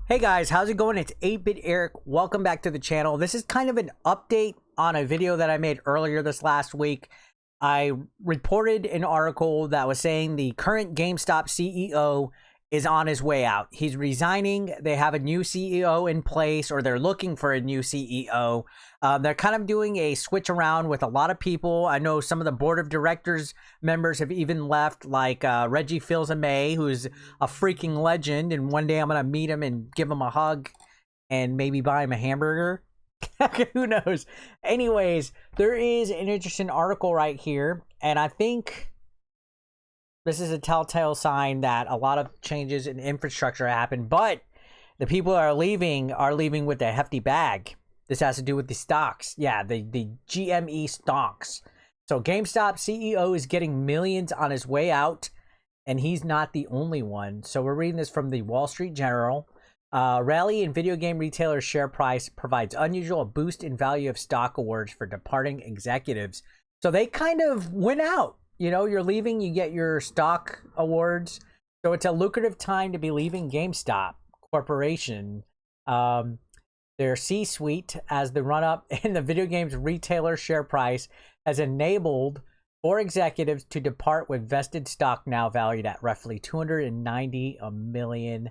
Hey guys, how's it going? It's 8-Bit Eric. Welcome back to the channel. This is kind of an update on a video that I made earlier this last week. I reported an article that was saying the current GameStop CEO is on his way out. He's resigning. They have a new CEO in place, or they're looking for a new CEO. They're kind of doing a switch around with a lot of people. I know some of the board of directors members have even left, like Reggie Fils-Aimé, who's a freaking legend. And one day I'm going to meet him and give him a hug and maybe buy him a hamburger. Who knows? Anyways, there is an interesting article right here. And I think this is a telltale sign that a lot of changes in infrastructure happen, but the people that are leaving with a hefty bag. This has to do with the stocks. Yeah, the GME stocks. So GameStop CEO is getting millions on his way out, and he's not the only one. So we're reading this from the Wall Street Journal. Rally in video game retailer share price provides unusual boost in value of stock awards for departing executives. So they kind of went out. You know, you're leaving, you get your stock awards. So it's a lucrative time to be leaving GameStop Corporation. Their C-suite, as the run-up in the video games retailer share price has enabled 4 executives to depart with vested stock now valued at roughly $290 million.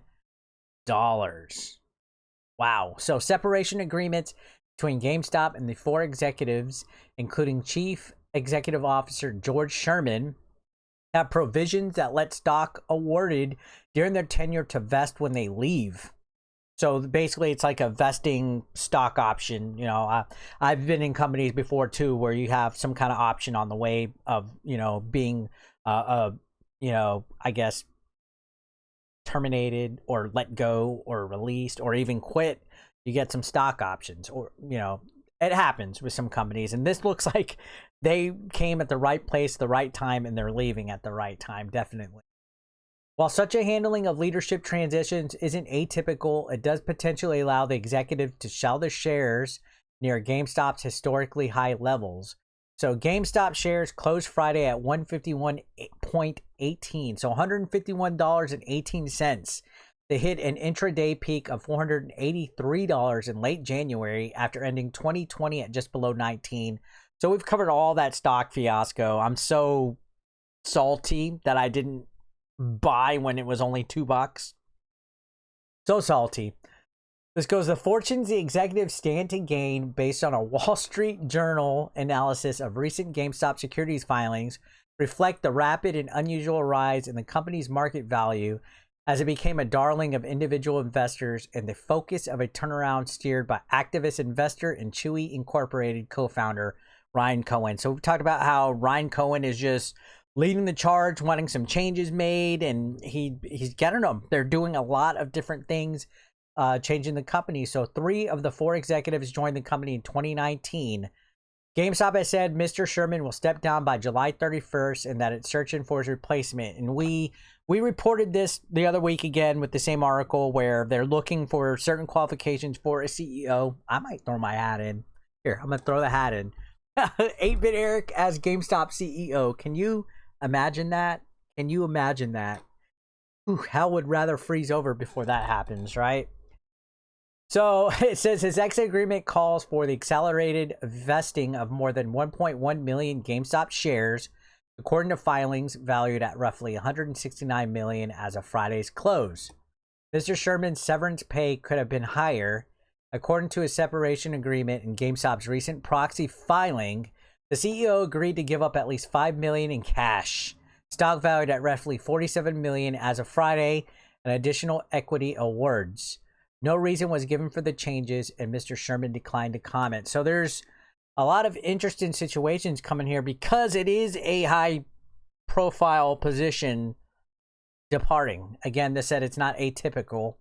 Wow. So separation agreements between GameStop and the 4 executives, including Chief Executive Officer George Sherman, have provisions that let stock awarded during their tenure to vest when they leave. So basically, it's like a vesting stock option. You know, I've been in companies before too, where you have some kind of option on the way of, you know, being, I guess, terminated or let go or released or even quit. You get some stock options, or, you know, it happens with some companies. And this looks like they came at the right place, the right time, and they're leaving at the right time, definitely. While such a handling of leadership transitions isn't atypical, it does potentially allow the executive to sell their shares near GameStop's historically high levels. So GameStop shares closed Friday at $151.18, so $151.18. They hit an intraday peak of $483 in late January after ending 2020 at just below 19. So we've covered all that stock fiasco. I'm so salty that I didn't buy when it was only $2. So salty. This goes, the fortunes the executives stand to gain based on a Wall Street Journal analysis of recent GameStop securities filings reflect the rapid and unusual rise in the company's market value as it became a darling of individual investors and the focus of a turnaround steered by activist investor and Chewy Incorporated co-founder Ryan Cohen. So we've talked about how Ryan Cohen is just leading the charge, wanting some changes made, and he's getting them. They're doing a lot of different things, changing the company. So 3 of the 4 executives joined the company in 2019. GameStop has said Mr. Sherman will step down by July 31st and that it's searching for his replacement. And we reported this the other week again with the same article where they're looking for certain qualifications for a CEO. I might throw my hat in. Here, I'm going to throw the hat in. 8-Bit Eric as GameStop CEO. Can you imagine that? Can you imagine that? Ooh, hell would rather freeze over before that happens, right? So it says his exit agreement calls for the accelerated vesting of more than 1.1 million GameStop shares, according to filings valued at roughly $169 million as of Friday's close. Mr. Sherman's severance pay could have been higher. According to his separation agreement in GameStop's recent proxy filing, the CEO agreed to give up at least $5 million in cash, stock valued at roughly $47 million as of Friday, and additional equity awards. No reason was given for the changes, and Mr. Sherman declined to comment. So there's a lot of interesting situations coming here because it is a high-profile position departing. Again, this said it's not atypical.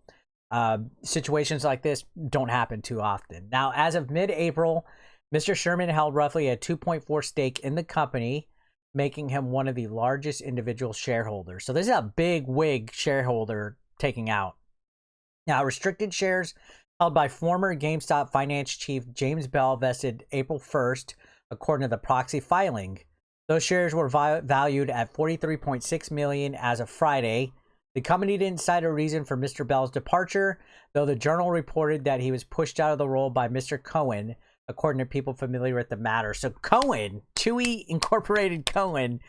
Situations like this don't happen too often. Now, as of mid-April, Mr. Sherman held roughly a 2.4% stake in the company, making him one of the largest individual shareholders. So this is a big wig shareholder taking out. Now, restricted shares held by former GameStop finance chief James Bell vested April 1st, according to the proxy filing. Those shares were valued at $43.6 million as of Friday. The company didn't cite a reason for Mr. Bell's departure, though the Journal reported that he was pushed out of the role by Mr. Cohen, according to people familiar with the matter. So Cohen, Chewy Incorporated Cohen,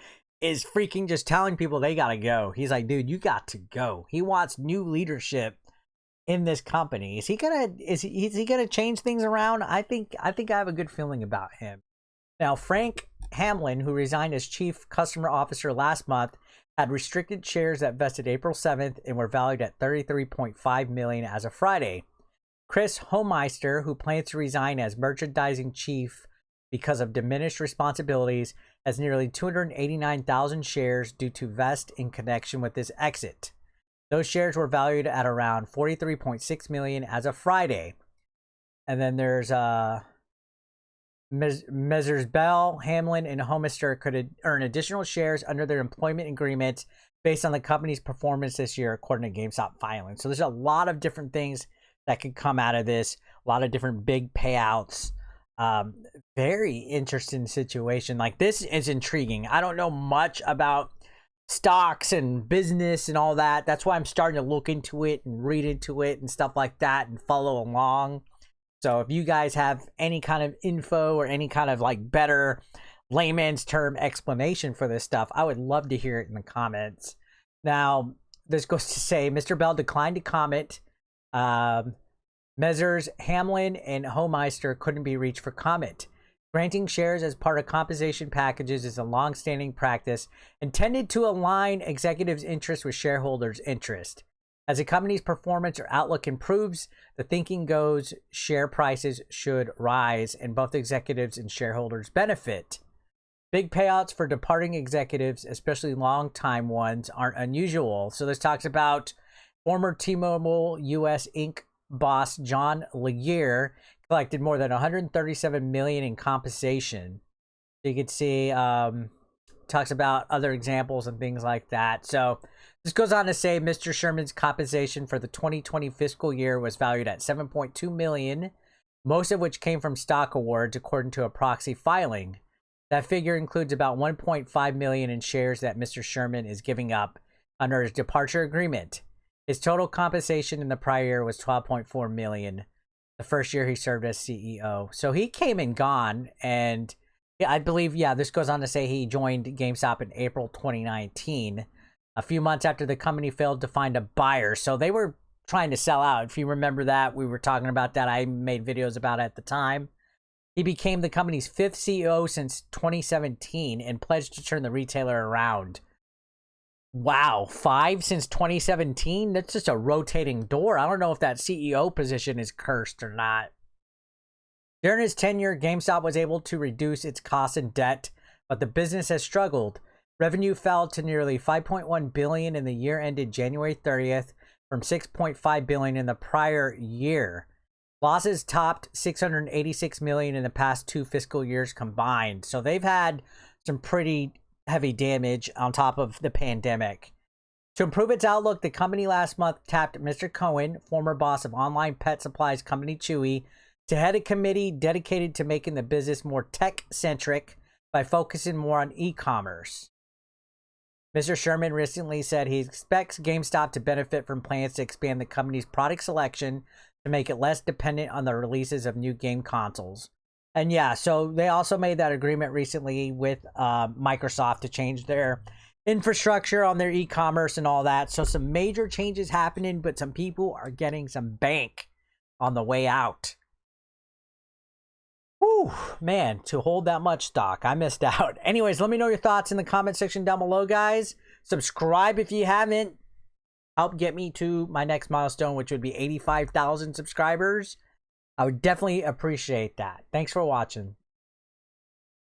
is freaking just telling people they gotta go. He's like, dude, you got to go. He wants new leadership in this company. Is he gonna change things around? I think I have a good feeling about him. Now, Frank Hamlin, who resigned as chief customer officer last month, had restricted shares that vested April 7th and were valued at $33.5 million as of Friday. Chris Homeister, who plans to resign as merchandising chief because of diminished responsibilities, has nearly 289,000 shares due to vest in connection with his exit. Those shares were valued at around $43.6 million as of Friday. And then there's Messrs. Bell, Hamlin, and Homeister could earn additional shares under their employment agreements based on the company's performance this year, according to GameStop filing. So there's a lot of different things that could come out of this, a lot of different big payouts. Very interesting situation. Like, this is intriguing. I don't know much about stocks and business and all that. That's why I'm starting to look into it and read into it and stuff like that and follow along. So if you guys have any kind of info or any kind of like better layman's term explanation for this stuff, I would love to hear it in the comments. Now, this goes to say Mr. Bell declined to comment. Messrs. Hamlin and Homeister couldn't be reached for comment. Granting shares as part of compensation packages is a long-standing practice intended to align executives' interests with shareholders' interest. As a company's performance or outlook improves, the thinking goes share prices should rise and both executives and shareholders benefit. Big payouts for departing executives, especially long-time ones, aren't unusual. So this talks about former T-Mobile US Inc. boss John Legere collected more than $137 million in compensation. You can see talks about other examples and things like that. So this goes on to say Mr. Sherman's compensation for the 2020 fiscal year was valued at $7.2 million, most of which came from stock awards, according to a proxy filing. That figure includes about $1.5 million in shares that Mr. Sherman is giving up under his departure agreement. His total compensation in the prior year was $12.4 million, the first year he served as CEO. So he came and gone, and yeah, I believe, this goes on to say he joined GameStop in April 2019, a few months after the company failed to find a buyer. So they were trying to sell out. If you remember that, we were talking about that. I made videos about it at the time. He became the company's 5th CEO since 2017 and pledged to turn the retailer around. Wow, 5 since 2017? That's just a rotating door. I don't know if that CEO position is cursed or not. During his tenure, GameStop was able to reduce its costs and debt, but the business has struggled. Revenue fell to nearly $5.1 billion in the year ended January 30th from $6.5 billion in the prior year. Losses topped $686 million in the past 2 fiscal years combined. So they've had some pretty heavy damage on top of the pandemic. To improve its outlook, the company last month tapped Mr. Cohen, former boss of online pet supplies company Chewy, to head a committee dedicated to making the business more tech-centric by focusing more on e-commerce. Mr. Sherman recently said he expects GameStop to benefit from plans to expand the company's product selection to make it less dependent on the releases of new game consoles. And so they also made that agreement recently with Microsoft to change their infrastructure on their e-commerce and all that. So some major changes happening, but some people are getting some bank on the way out. Whew, man, to hold that much stock, I missed out. Anyways, let me know your thoughts in the comment section down below, guys. Subscribe if you haven't. Help get me to my next milestone, which would be 85,000 subscribers. I would definitely appreciate that. Thanks for watching.